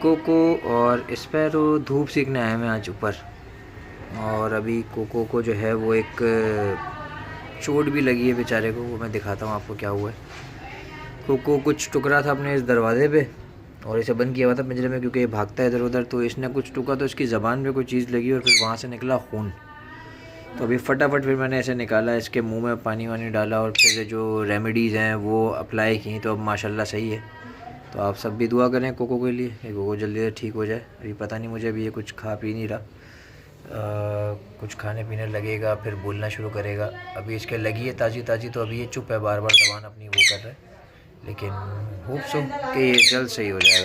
Cocoa और sparrow धूप सीखने आए हैं आज ऊपर। और अभी कोको को जो है वो एक चोट भी लगी है बेचारे को, वो मैं दिखाता हूँ आपको क्या हुआ है। कोको कुछ टुकड़ा था अपने इस दरवाजे पे और इसे बंद किया हुआ था पिंजरे में, क्योंकि ये भागता है इधर उधर, तो इसने कुछ टुका तो इसकी ज़बान पे कोई चीज़ लगी और फिर वहाँ से निकला खून। तो अभी फटाफट फिर मैंने ऐसे निकाला, इसके मुंह में पानी वानी डाला और फिर जो रेमेडीज़ हैं वो अप्लाई की, तो अब माशाल्लाह सही है। तो आप सब भी दुआ करें कोको के लिए कि कोको जल्दी से ठीक हो जाए। अभी पता नहीं मुझे, अभी ये कुछ खा पी नहीं रहा, कुछ खाने पीने लगेगा फिर बोलना शुरू करेगा। अभी इसके लगी है ताज़ी ताज़ी, तो अभी ये चुप है, बार बार ज़बान अपनी वो कर रहा है, लेकिन होप सो कि ये जल्द सही हो जाएगा।